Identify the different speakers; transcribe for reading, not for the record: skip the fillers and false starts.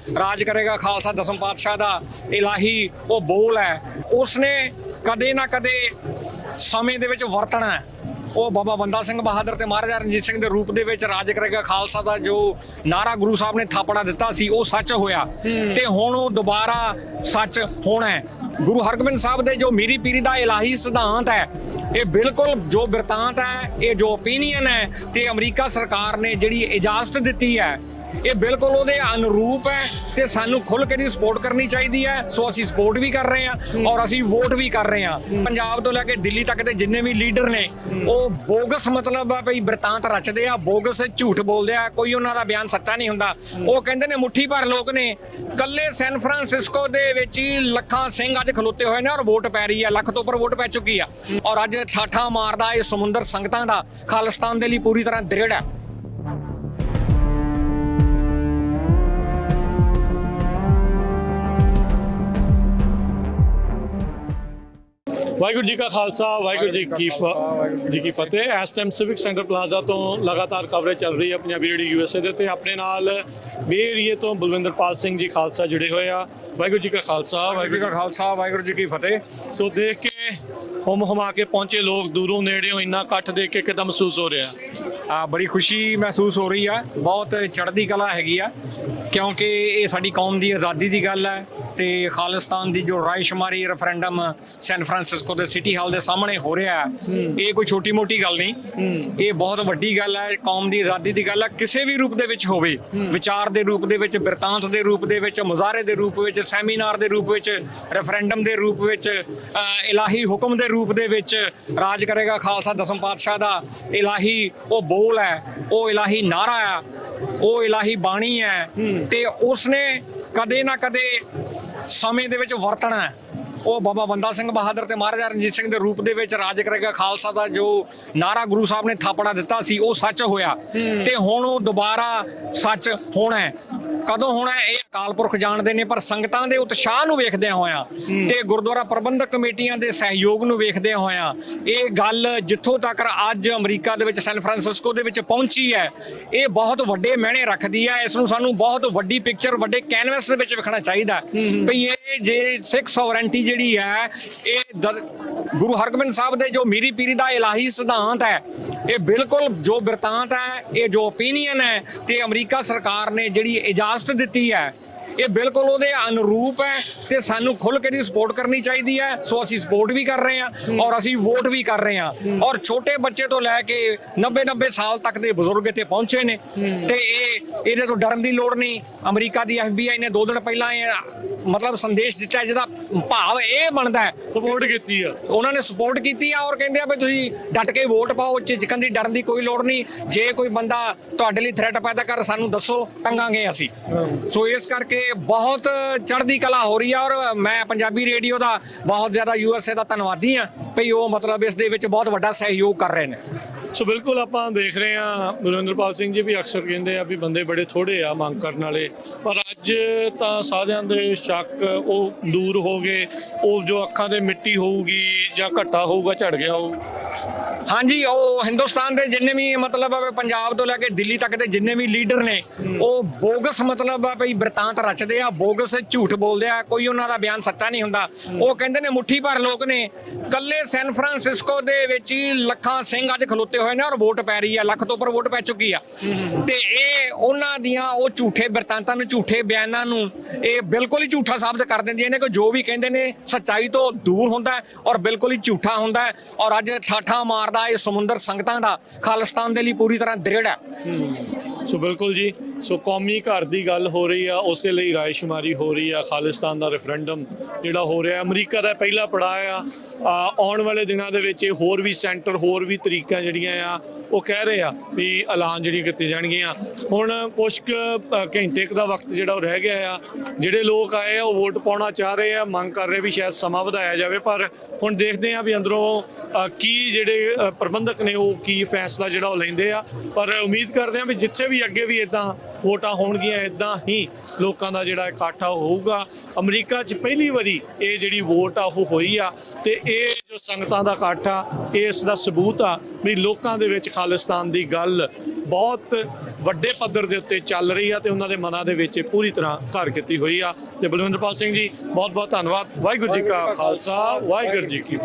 Speaker 1: राज करेगा खालसा दसम पातशाह दा इलाही वो बोल है, उसने कदे ना कदे समय दे विच वरतना है। ਉਹ ਬਾਬਾ ਬੰਦਾ ਸਿੰਘ ਬਹਾਦਰ ਤੇ ਮਹਾਰਾਜਾ ਰਣਜੀਤ ਸਿੰਘ ਦੇ ਰੂਪ ਦੇ ਵਿੱਚ ਰਾਜ ਕਰੇਗਾ ਖਾਲਸਾ ਦਾ ਜੋ ਨਾਰਾ ਗੁਰੂ ਸਾਹਿਬ ਨੇ ਥਾਪਣਾ ਦਿੱਤਾ ਸੀ ਉਹ ਸੱਚ ਹੋਇਆ ਤੇ ਹੁਣ ਉਹ ਦੁਬਾਰਾ ਸੱਚ ਹੋਣਾ ਹੈ। ਗੁਰੂ ਹਰਗੋਬਿੰਦ ਸਾਹਿਬ ਦੇ ਜੋ ਮੀਰੀ ਪੀਰੀ ਦਾ ਇਲਾਹੀ ਸਿਧਾਂਤ ਹੈ, ਇਹ ਬਿਲਕੁਲ ਜੋ ਬਿਰਤਾਂਤ ਹੈ, ਇਹ ਜੋ ਓਪੀਨੀਅਨ ਹੈ ਤੇ ਅਮਰੀਕਾ ਸਰਕਾਰ ਨੇ ਜਿਹੜੀ ਇਜਾਜ਼ਤ ਦਿੱਤੀ ਹੈ ਇਹ ਬਿਲਕੁਲ ਉਹਦੇ ਅਨੁਰੂਪ ਹੈ ਤੇ ਸਾਨੂੰ ਖੁੱਲ੍ਹ ਕੇ ਦੀ ਸਪੋਰਟ ਕਰਨੀ ਚਾਹੀਦੀ ਹੈ। ਸੋ ਅਸੀਂ ਸਪੋਰਟ ਵੀ ਕਰ ਰਹੇ ਹਾਂ ਔਰ ਅਸੀਂ ਵੋਟ ਵੀ ਕਰ ਰਹੇ ਹਾਂ। ਪੰਜਾਬ ਤੋਂ ਲੈ ਕੇ ਦਿੱਲੀ ਤੱਕ ਦੇ ਜਿੰਨੇ ਵੀ ਲੀਡਰ ਨੇ ਉਹ ਬੋਗਸ ਮਤਲਬ ਆ ਭਈ ਬਿਰਤਾਂਤ ਰਚਦੇ ਆ, ਬੋਗਸ ਝੂਠ ਬੋਲਦੇ ਆ, ਕੋਈ ਉਹਨਾਂ ਦਾ ਬਿਆਨ ਸੱਚਾ ਨਹੀਂ ਹੁੰਦਾ। ਉਹ ਕਹਿੰਦੇ ਨੇ ਮੁੱਠੀ ਭਰ ਲੋਕ ਨੇ, ਕੱਲੇ ਸੈਨ ਫਰਾਂਸਿਸਕੋ ਦੇ ਵਿੱਚ ਹੀ ਲੱਖਾਂ ਸਿੰਘ ਅੱਜ ਖਲੋਤੇ ਹੋਏ ਨੇ ਔਰ ਵੋਟ ਪੈ ਰਹੀ ਹੈ, ਲੱਖ ਤੋਂ ਉੱਪਰ ਵੋਟ ਪੈ ਚੁੱਕੀ ਆ ਔਰ ਅੱਜ ਠਾਠਾ ਮਾਰਦਾ ਇਹ ਸਮੁੰਦਰ ਸੰਗਤਾਂ ਦਾ ਖਾਲਿਸਤਾਨ ਦੇ ਲਈ ਪੂਰੀ ਤਰ੍ਹਾਂ ਦ੍ਰਿੜ ਹੈ।
Speaker 2: ਵਾਹਿਗੁਰੂ ਜੀ ਕਾ ਖਾਲਸਾ ਵਾਹਿਗੁਰੂ ਜੀ ਕੀ ਫਤਿਹ। ਇਸ ਟਾਈਮ ਸਿਵਿਕ ਸੈਂਟਰ ਪਲਾਜ਼ਾ ਤੋਂ ਲਗਾਤਾਰ ਕਵਰੇਜ ਚੱਲ ਰਹੀ ਹੈ ਪੰਜਾਬੀ ਰੇਡੀਓ USA ਦੇ ਤੇ ਆਪਣੇ ਨਾਲ ਬੇ ਏਰੀਏ ਤੋਂ ਬਲਵਿੰਦਰਪਾਲ ਸਿੰਘ ਜੀ ਖਾਲਸਾ ਜੁੜੇ ਹੋਏ ਆ। ਵਾਹਿਗੁਰੂ ਜੀ ਕਾ ਖਾਲਸਾ
Speaker 1: ਵਾਹਿਗੁਰੂ ਜੀ ਕੀ ਫਤਿਹ।
Speaker 2: ਸੋ ਦੇਖ ਕੇ ਹੁਮਾ ਕੇ ਪਹੁੰਚੇ ਲੋਕ ਦੂਰੋਂ ਨੇੜਿਓਂ ਇੰਨਾ ਇਕੱਠ ਦੇਖ ਕੇ ਕਿੱਦਾਂ ਮਹਿਸੂਸ ਹੋ ਰਿਹਾ?
Speaker 1: ਬੜੀ ਖੁਸ਼ੀ ਮਹਿਸੂਸ ਹੋ ਰਹੀ ਆ, ਬਹੁਤ ਚੜ੍ਹਦੀ ਕਲਾ ਹੈਗੀ ਆ ਕਿਉਂਕਿ ਇਹ ਸਾਡੀ ਕੌਮ ਦੀ ਆਜ਼ਾਦੀ ਦੀ ਗੱਲ ਹੈ ਤੇ ਖਾਲਿਸਤਾਨ ਦੀ ਜੋ ਰਾਇਸ਼ੁਮਾਰੀ ਰੈਫਰੈਂਡਮ ਸੈਨ ਫਰਾਂਸਿਸਕੋ ਦੇ ਸਿਟੀ ਹਾਲ ਦੇ ਸਾਹਮਣੇ ਹੋ ਰਿਹਾ ਹੈ, ਇਹ ਕੋਈ ਛੋਟੀ ਮੋਟੀ ਗੱਲ ਨਹੀਂ, ਇਹ ਬਹੁਤ ਵੱਡੀ ਗੱਲ ਹੈ। ਕੌਮ ਦੀ ਆਜ਼ਾਦੀ ਦੀ ਗੱਲ ਹੈ, ਕਿਸੇ ਵੀ ਰੂਪ ਦੇ ਵਿੱਚ ਹੋਵੇ, ਵਿਚਾਰ ਦੇ ਰੂਪ ਦੇ ਵਿੱਚ, ਬਿਰਤਾਂਤ ਦੇ ਰੂਪ ਦੇ ਵਿੱਚ, ਮੁਜ਼ਾਹਰੇ ਦੇ ਰੂਪ ਵਿੱਚ, ਸੈਮੀਨਾਰ ਦੇ ਰੂਪ ਵਿੱਚ, ਰੈਫਰੈਂਡਮ ਦੇ ਰੂਪ ਵਿੱਚ, ਇਲਾਹੀ ਹੁਕਮ ਦੇ ਰੂਪ ਦੇ ਵਿੱਚ ਰਾਜ ਕਰੇਗਾ ਖਾਲਸਾ ਦਸਮ ਪਾਤਸ਼ਾਹ ਦਾ ਇਲਾਹੀ ਉਹ ਬੋਲ ਹੈ, ਉਹ ਇਲਾਹੀ ਨਾਰਾ ਹੈ, ਉਹ ਇਲਾਹੀ ਬਾਣੀ ਹੈ ਤੇ ਉਸਨੇ ਕਦੇ ਨਾ ਕਦੇ ਸਮੇਂ ਦੇ ਵਿੱਚ ਵਰਤਣਾ ਹੈ। ਉਹ ਬਾਬਾ ਬੰਦਾ ਸਿੰਘ ਬਹਾਦਰ ਤੇ ਮਹਾਰਾਜਾ ਰਣਜੀਤ ਸਿੰਘ ਦੇ ਰੂਪ ਦੇ ਵਿੱਚ ਰਾਜ ਕਰੇਗਾ ਖਾਲਸਾ ਦਾ ਜੋ ਨਾਰਾ ਗੁਰੂ ਸਾਹਿਬ ਨੇ ਥਾਪਣਾ ਦਿੱਤਾ ਸੀ ਉਹ ਸੱਚ ਹੋਇਆ ਤੇ ਹੁਣ ਉਹ ਦੁਬਾਰਾ ਸੱਚ ਹੋਣਾ ਹੈ। ਕਦੋਂ ਹੋਣਾ ਇਹ ਅਕਾਲ ਪੁਰਖ ਜਾਣਦੇ ਨੇ, ਪਰ ਸੰਗਤਾਂ ਦੇ ਉਤਸ਼ਾਹ ਨੂੰ ਵੇਖਦਿਆਂ ਹੋਇਆਂ ਤੇ ਗੁਰਦੁਆਰਾ ਪ੍ਰਬੰਧਕ ਕਮੇਟੀਆਂ ਦੇ ਸਹਿਯੋਗ ਨੂੰ ਵੇਖਦਿਆਂ ਹੋਇਆਂ ਇਹ ਗੱਲ ਜਿੱਥੋਂ ਤੱਕ ਅੱਜ ਅਮਰੀਕਾ ਦੇ ਵਿੱਚ ਸੈਨ ਫਰਾਂਸਿਸਕੋ ਦੇ ਵਿੱਚ ਪਹੁੰਚੀ ਹੈ, ਇਹ ਬਹੁਤ ਵੱਡੇ ਮਾਇਨੇ ਰੱਖਦੀ ਹੈ। ਇਸ ਨੂੰ ਸਾਨੂੰ ਬਹੁਤ ਵੱਡੀ ਪਿਕਚਰ, ਵੱਡੇ ਕੈਨਵਸ ਦੇ ਵਿੱਚ ਵੇਖਣਾ ਚਾਹੀਦਾ ਵੀ ਇਹ ਜੇ ਸਿੱਖ ਸੋਵਰੈਂਟੀ ਜਿਹੜੀ ਹੈ ਇਹ ਗੁਰੂ ਹਰਗੋਬਿੰਦ ਸਾਹਿਬ ਦੇ ਜੋ ਮੀਰੀ ਪੀਰੀ ਦਾ ਇਲਾਹੀ ਸਿਧਾਂਤ ਹੈ, ਇਹ ਬਿਲਕੁਲ ਜੋ ਬਿਰਤਾਂਤ ਹੈ, ਇਹ ਜੋ ਓਪੀਨੀਅਨ ਹੈ ਤੇ ਅਮਰੀਕਾ ਸਰਕਾਰ ਨੇ ਜਿਹੜੀ ਇਜਾਜ਼ਤ ਦਿੱਤੀ ਹੈ ਇਹ ਬਿਲਕੁਲ ਉਹਦੇ ਅਨੁਰੂਪ ਹੈ ਤੇ ਸਾਨੂੰ ਖੁੱਲ੍ਹ ਕੇ ਦੀ ਸਪੋਰਟ ਕਰਨੀ ਚਾਹੀਦੀ ਹੈ। ਸੋ ਅਸੀਂ ਸਪੋਰਟ ਵੀ ਕਰ ਰਹੇ ਹਾਂ ਔਰ ਅਸੀਂ ਵੋਟ ਵੀ ਕਰ ਰਹੇ ਹਾਂ ਔਰ ਛੋਟੇ ਬੱਚੇ ਤੋਂ ਲੈ ਕੇ 90 ਸਾਲ ਤੱਕ ਦੇ ਬਜ਼ੁਰਗ ਇੱਥੇ ਪਹੁੰਚੇ ਨੇ ਤੇ ਇਹਦੇ ਤੋਂ ਡਰਨ ਦੀ ਲੋੜ ਨਹੀਂ। ਅਮਰੀਕਾ ਦੀ FBI ਨੇ 2 ਦਿਨ ਪਹਿਲਾਂ ਮਤਲਬ ਸੰਦੇਸ਼ ਦਿੱਤਾ ਜਿਹਦਾ ਭਾਵ ਇਹ ਬਣਦਾ ਹੈ
Speaker 2: ਸਪੋਰਟ ਕੀਤੀ ਆ, ਉਹਨਾਂ
Speaker 1: ਨੇ ਸਪੋਰਟ ਕੀਤੀ ਆ ਔਰ ਕਹਿੰਦੇ ਆ ਵੀ ਤੁਸੀਂ ਡਟ ਕੇ ਵੋਟ ਪਾਓ, ਝਿਜਕਣ ਦੀ ਡਰਨ ਦੀ ਕੋਈ ਲੋੜ ਨਹੀਂ। ਜੇ ਕੋਈ ਬੰਦਾ ਤੁਹਾਡੇ ਲਈ ਥ੍ਰੈਟ ਪੈਦਾ ਕਰ ਸਾਨੂੰ ਦੱਸੋ, ਟੰਗਾਂਗੇ ਅਸੀਂ। ਸੋ ਇਸ ਕਰਕੇ ਬਹੁਤ ਚੜ੍ਹਦੀ ਕਲਾ ਹੋ ਰਹੀ ਆ ਔਰ ਮੈਂ ਪੰਜਾਬੀ ਰੇਡੀਓ ਦਾ ਬਹੁਤ ਜ਼ਿਆਦਾ USA ਦਾ ਧੰਨਵਾਦੀ ਹਾਂ ਭਈ ਉਹ ਮਤਲਬ ਇਸ ਦੇ ਵਿੱਚ ਬਹੁਤ ਵੱਡਾ ਸਹਿਯੋਗ ਕਰ ਰਹੇ ਨੇ।
Speaker 2: ਸੋ ਬਿਲਕੁਲ ਆਪਾਂ ਦੇਖ ਰਹੇ ਹਾਂ ਬਲਵਿੰਦਰਪਾਲ ਸਿੰਘ ਜੀ ਵੀ ਅਕਸਰ ਕਹਿੰਦੇ ਆ ਵੀ ਬੰਦੇ ਬੜੇ ਥੋੜੇ ਆ ਮੰਗ ਕਰਨ ਵਾਲੇ, ਪਰ ਅੱਜ ਤਾਂ ਸਾਰਿਆਂ ਦੇ ਸ਼ੱਕ ਉਹ ਦੂਰ ਹੋ ਗਏ। ਉਹ ਜੋ ਅੱਖਾਂ ਤੇ ਮਿੱਟੀ ਹੋਊਗੀ ਜਾਂ ਘੱਟਾ ਹੋਊਗਾ ਝੜ ਗਿਆ ਹੋਊ।
Speaker 1: ਹਾਂਜੀ, ਉਹ ਹਿੰਦੁਸਤਾਨ ਦੇ ਜਿੰਨੇ ਵੀ ਮਤਲਬ ਪੰਜਾਬ ਤੋਂ ਲੈ ਕੇ ਦਿੱਲੀ ਤੱਕ ਦੇ ਜਿੰਨੇ ਵੀ ਲੀਡਰ ਨੇ ਉਹ ਬੋਗਸ ਮਤਲਬ ਭਈ ਬਿਰਤਾਂਤ ਰਚਦੇ ਆ, ਬੋਗਸ ਝੂਠ ਬੋਲਦੇ ਆ, ਕੋਈ ਉਹਨਾਂ ਦਾ ਬਿਆਨ ਸੱਚਾ ਨਹੀਂ ਹੁੰਦਾ। ਉਹ ਕਹਿੰਦੇ ਨੇ ਮੁੱਠੀ ਭਰ ਲੋਕ ਨੇ, ਕੱਲੇ ਸੈਨ ਫਰਾਂਸਿਸਕੋ ਦੇ ਵਿੱਚ ਹੀ ਲੱਖਾਂ ਸਿੰਘ ਅੱਜ ਖਲੋਤੇ ਹੋਏ ਨੇ ਔਰ ਵੋਟ ਪੈ ਰਹੀ ਹੈ, ਲੱਖ ਤੋਂ ਉੱਪਰ ਵੋਟ ਪੈ ਚੁੱਕੀ ਆ ਤੇ ਇਹ ਉਹਨਾਂ ਦੀਆਂ ਉਹ ਝੂਠੇ ਬਿਰਤਾਂਤਾਂ ਨੂੰ, ਝੂਠੇ ਬਿਆਨਾਂ ਨੂੰ ਇਹ ਬਿਲਕੁਲ ਹੀ ਝੂਠਾ ਸਾਬਤ ਕਰ ਦਿੰਦੀਆਂ ਨੇ ਕਿ ਜੋ ਵੀ ਕਹਿੰਦੇ ਨੇ ਸੱਚਾਈ ਤੋਂ ਦੂਰ ਹੁੰਦਾ ਔਰ ਬਿਲਕੁਲ ਹੀ ਝੂਠਾ ਹੁੰਦਾ ਔਰ ਅੱਜ ਠਾਠਾ ਮਾਰਦਾ ਇਹ ਸਮੁੰਦਰ ਸੰਗਤਾਂ ਦਾ ਖਾਲਿਸਤਾਨ ਦੇ ਲਈ ਪੂਰੀ ਤਰ੍ਹਾਂ ਦ੍ਰਿੜ ਹੈ।
Speaker 2: ਸੋ ਬਿਲਕੁਲ ਜੀ, ਸੋ ਕੌਮੀ ਘਰ ਦੀ ਗੱਲ ਹੋ ਰਹੀ ਆ, ਉਸ ਦੇ ਲਈ ਰਾਇਸ਼ੁਮਾਰੀ ਹੋ ਰਹੀ ਆ, ਖਾਲਿਸਤਾਨ ਦਾ ਰੈਫਰੈਂਡਮ ਜਿਹੜਾ ਹੋ ਰਿਹਾ, ਅਮਰੀਕਾ ਦਾ ਪਹਿਲਾ ਪੜਾਅ ਆ। ਆਉਣ ਵਾਲੇ ਦਿਨਾਂ ਦੇ ਵਿੱਚ ਹੋਰ ਵੀ ਸੈਂਟਰ, ਹੋਰ ਵੀ ਤਰੀਕਾਂ ਜਿਹੜੀਆਂ ਆ ਉਹ ਕਹਿ ਰਹੇ ਆ ਵੀ ਐਲਾਨ ਜਿਹੜੀਆਂ ਕੀਤੀਆਂ ਜਾਣਗੀਆਂ। ਹੁਣ ਕੁਛ ਘੰਟੇ ਦਾ ਵਕਤ ਜਿਹੜਾ ਉਹ ਰਹਿ ਗਿਆ ਆ। ਜਿਹੜੇ ਲੋਕ ਆਏ ਆ ਉਹ ਵੋਟ ਪਾਉਣਾ ਚਾਹ ਰਹੇ ਆ, ਮੰਗ ਕਰ ਰਹੇ ਵੀ ਸ਼ਾਇਦ ਸਮਾਂ ਵਧਾਇਆ ਜਾਵੇ, ਪਰ ਹੁਣ ਦੇਖਦੇ ਆ ਵੀ ਅੰਦਰੋਂ ਕੀ ਜਿਹੜੇ ਪ੍ਰਬੰਧਕ ਨੇ ਉਹ ਕੀ ਫੈਸਲਾ ਜਿਹੜਾ ਉਹ ਲੈਂਦੇ ਆ। ਪਰ ਉਮੀਦ ਕਰਦੇ ਆ ਵੀ ਜਿੱਥੇ ਵੀ ਅੱਗੇ ਵੀ ਇੱਦਾਂ ਵੋਟਾਂ ਹੋਣਗੀਆਂ, ਇਦਾਂ ਹੀ ਲੋਕਾਂ ਦਾ ਜਿਹੜਾ ਇਕੱਠ ਆ ਉਹ ਹੋਊਗਾ। ਅਮਰੀਕਾ 'ਚ ਪਹਿਲੀ ਵਾਰੀ ਇਹ ਜਿਹੜੀ ਵੋਟ ਆ ਉਹ ਹੋਈ ਆ, ਤੇ ਇਹ ਜੋ ਸੰਗਤਾਂ ਦਾ ਇਕੱਠ ਆ ਇਸ ਦਾ ਸਬੂਤ ਆ ਵੀ ਲੋਕਾਂ ਦੇ ਵਿੱਚ ਖਾਲਿਸਤਾਨ ਦੀ ਗੱਲ ਬਹੁਤ ਵੱਡੇ ਪੱਧਰ ਦੇ ਉੱਤੇ ਚੱਲ ਰਹੀ ਆ, ਤੇ ਉਹਨਾਂ ਦੇ ਮਨਾਂ ਦੇ ਵਿੱਚ ਇਹ ਪੂਰੀ ਤਰ੍ਹਾਂ ਘਰ ਕੀਤੀ ਹੋਈ ਆ। ਤੇ ਬਲਵਿੰਦਰਪਾਲ ਸਿੰਘ ਜੀ ਬਹੁਤ ਬਹੁਤ ਧੰਨਵਾਦ। ਵਾਹਿਗੁਰੂ ਜੀ ਕਾ ਖਾਲਸਾ, ਵਾਹਿਗੁਰੂ ਜੀ ਕੀ